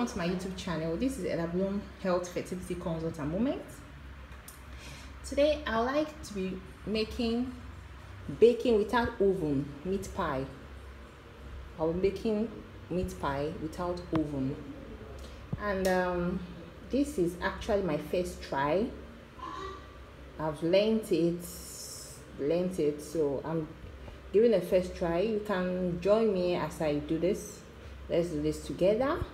welcome to my YouTube channel. This is Ella Bloom Health Fertility Consultant Moment. Today I would like to be making baking without oven meat pie. I'll be making meat pie without oven, and this is actually my first try. I've learned it, so I'm giving a first try. You can join me as I do this. Let's do this together.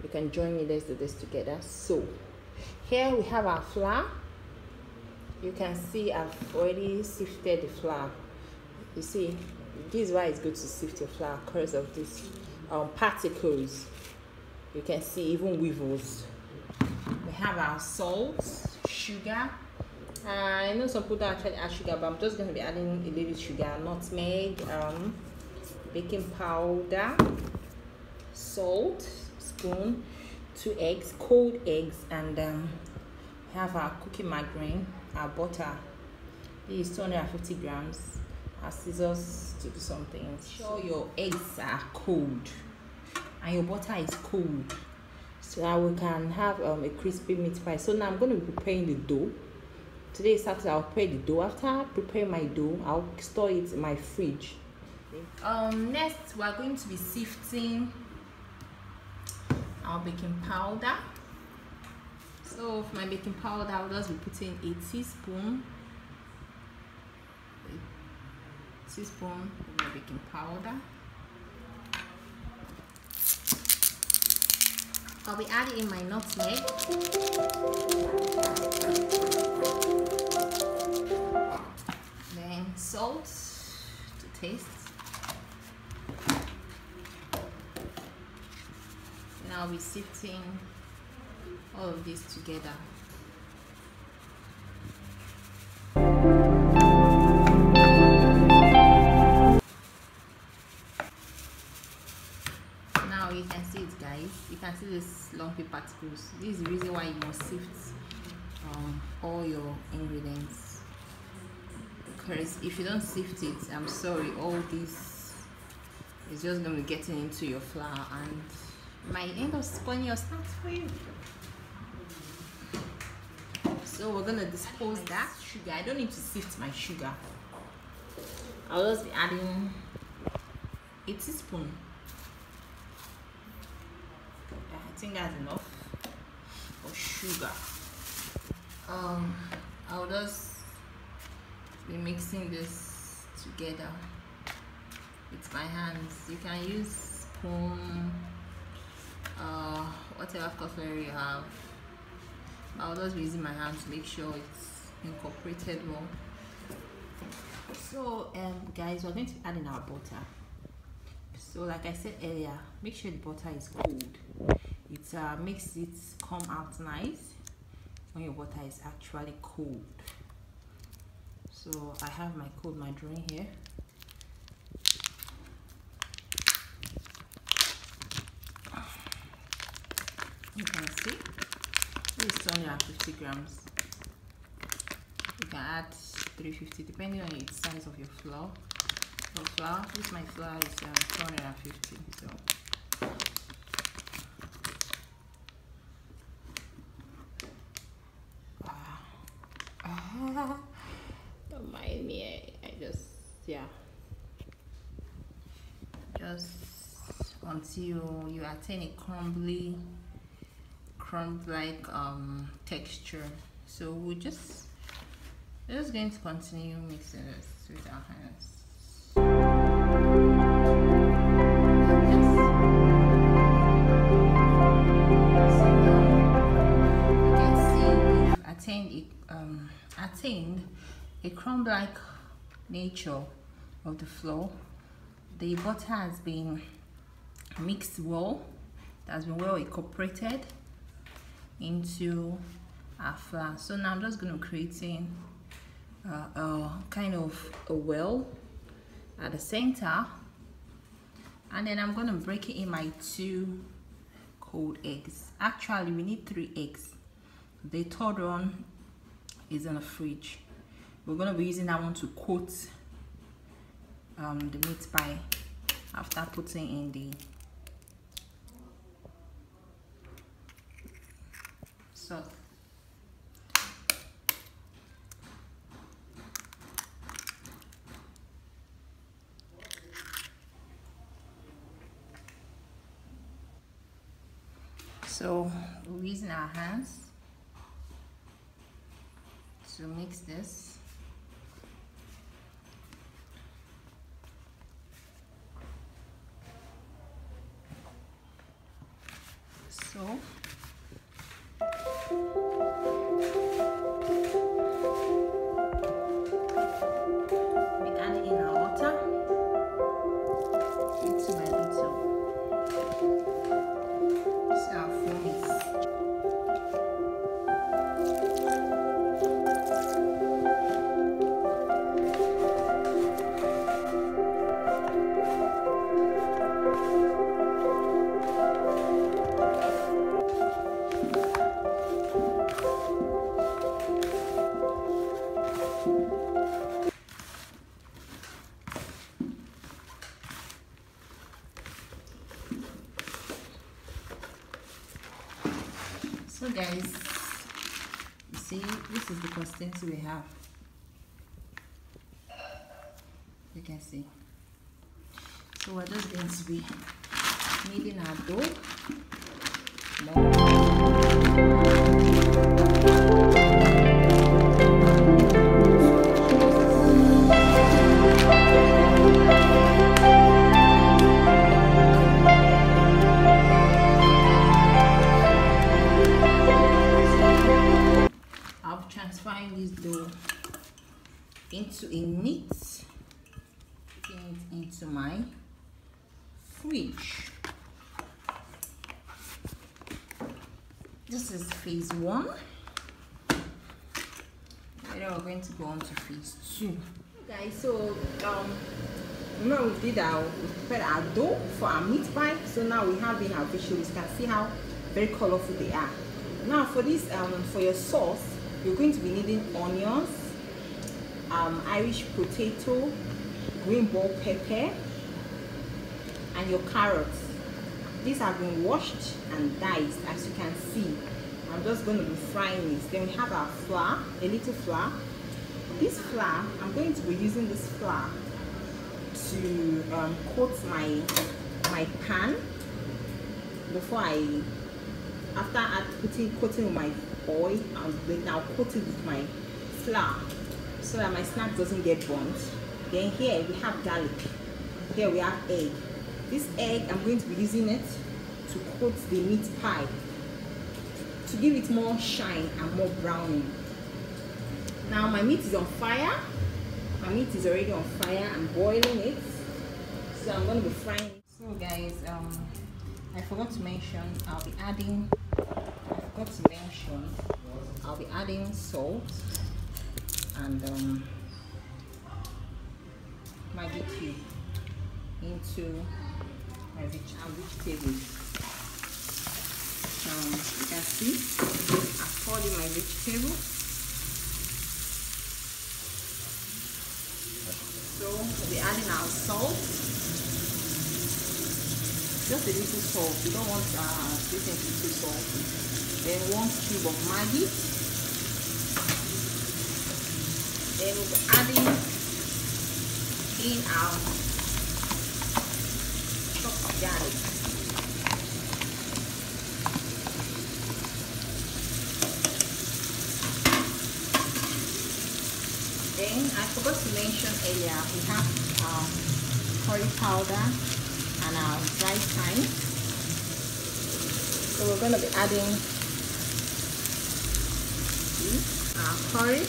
You can join me. Let's do this together. So here we have our flour. You can see I've already sifted the flour. You see, this is why it's good to sift your flour, because of these particles. You can see even weevils. We have our salt, sugar. I know some people don't actually add sugar, but I'm just going to be adding a little sugar, nutmeg, baking powder, salt, spoon, 2 eggs, cold eggs, and have our cooking margarine, our butter. This is 250 grams. Our scissors to do something. Sure your eggs are cold and your butter is cold, so that we can have a crispy meat pie. So now I'm going to be preparing the dough. Today is Saturday. I'll prepare the dough. After I prepare my dough, I'll store it in my fridge. Next we are going to be sifting our baking powder. So for my baking powder, I'll just be putting a teaspoon of my baking powder. I'll be adding in my nutmeg, then salt to taste. Now I'll be sifting all of this together. Now you can see it, guys. You can see this lumpy particles. This is the reason why you must sift all your ingredients, because if you don't sift it, I'm sorry, all this is just going to be getting into your flour and might end up spoiling your snacks for you. So we're gonna dispose that sugar. I don't need to sift my sugar. I'll just be adding a teaspoon. I think that's enough for sugar. I'll just be mixing this together with my hands. You can use spoon, whatever cutlery you have. I'll just be using my hands to make sure it's incorporated well. So guys, we're going to be adding our butter. So like I said earlier, make sure the butter is cold. It makes it come out nice when your butter is actually cold. So I have my cold margarine here. You can see this is 250 grams. You can add 350 depending on the size of your flour. This my flour is 250. So don't mind me. I just until you attain a crumb-like texture. So we're just going to continue mixing this with our hands. You can see we've attained a crumb-like nature of the flour. The butter has been mixed well. It has been well incorporated into our flour. So now I'm just going to creating a kind of a well at the center, and then I'm going to break it in my 2 cold eggs. Actually we need 3 eggs. The third one is in the fridge. We're going to be using that one to coat the meat pie after putting in So we're using our hands to mix this. So we add in our water into my little. So our foam is so guys, you see, this is the consistency we have. You can see. So we're just going to be kneading our dough. Transferring this dough into a knit, putting it into my fridge. This is phase 1. Later we're going to go on to phase 2. Guys, so remember we prepared our dough for our meat pie. So now we have in our vegetables. You can see how very colorful they are. Now for this, for your sauce, you're going to be needing onions, Irish potato, green bell pepper, and your carrots. These have been washed and diced, as you can see. I'm just going to be frying this. Then we have our flour, a little flour. This flour, I'm going to be using this flour to coat my pan before after coating with my oil, and then I'll coat it with my flour so that my snack doesn't get burnt. Then here we have garlic. Here we have egg. This egg, I'm going to be using it to coat the meat pie to give it more shine and more browning. Now my meat is on fire. My meat is already on fire. I'm boiling it, so I'm going to be frying it. So guys, I forgot to mention I'll be adding salt and Maggi cube into my vegetables. You can see I've poured in my vegetables. So we'll be adding our salt. Just a little salt. You don't want this thing to be too salty. Then 1 cube of Maggi. Then we'll be adding in our chopped garlic. Then I forgot to mention earlier, we have our curry powder and our dry thyme. So we're going to be adding our curry,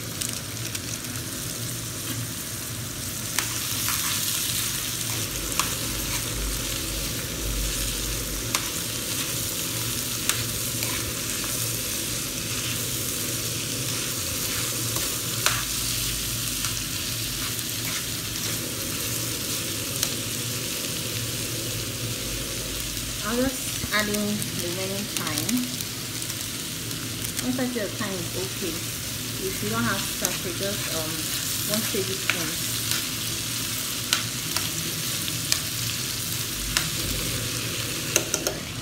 I'm just adding the remaining thyme. Once I feel the thyme is okay, if you don't have sachet, just 1 tablespoon.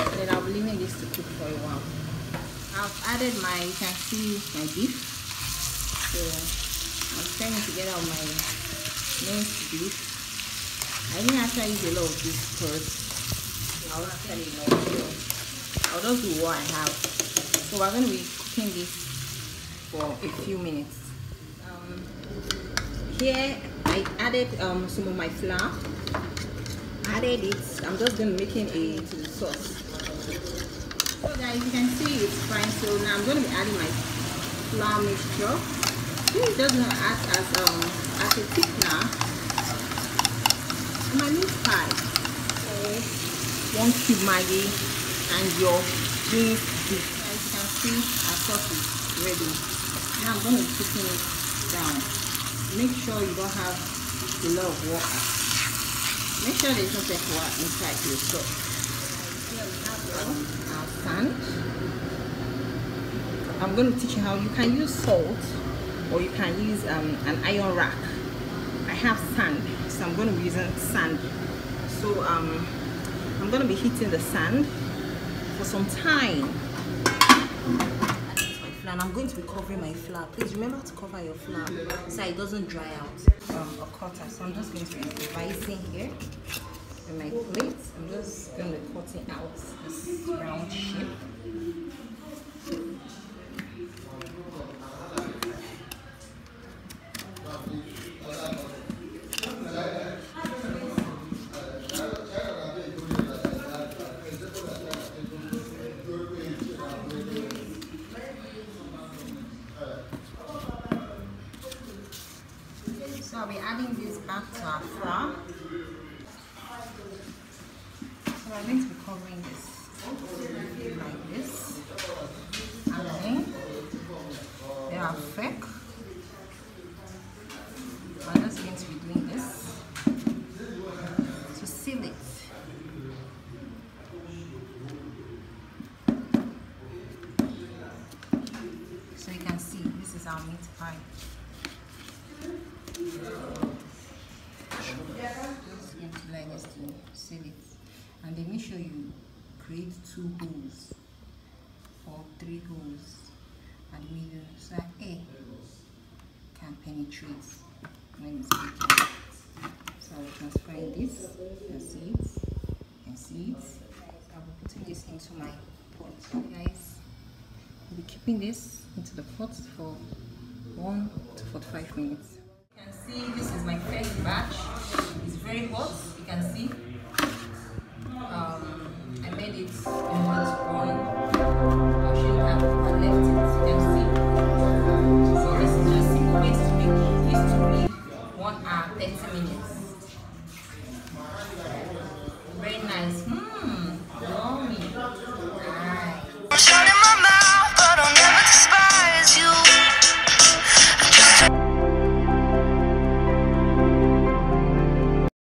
And then I'll be leaving this to cook for a while. I've added my, you can see my beef. So I'm trying to get out my minced beef. I didn't actually use a lot of beef because I'll actually know. I'll just do what I have. So we're going to be cooking this for a few minutes. Here I added some of my flour. Added it. I'm just going to make it into the sauce. So guys, you can see it's fine. So now I'm going to be adding my flour mixture. This is just going to act as a thickener on my meat pie. So 1 cube Maggi and your minced beef. As you can see, our sauce is ready. Now I'm going to be cooking it down. Make sure you don't have a lot of water. Make sure there's no water inside your sauce. Here we have our sand. I'm going to teach you how you can use salt or you can use an iron rack. I have sand, so I'm going to be using sand. So I'm going to be heating the sand for some time. And I'm going to be covering my flour. Please remember to cover your flour so it doesn't dry out. A cutter. So I'm just going to be improvising here with my plate. I'm just going to be cutting out this round shape. So I'll be adding this back to our flour. So I'm going to be covering this like this. And then they are fake. I'm just going to be doing this to seal it. So you can see this is our meat pie. Just going to like this to seal it, and then make sure you create 2 holes or 3 holes at the middle so that air can penetrate when it's baking. So I'll transfer this. You can see it. You can see it. I'll be putting this into my pot. Guys, I'll be keeping this into the pot for 1 to 45 minutes. You can see this is my first batch. It's very hot. You can see I made it in hot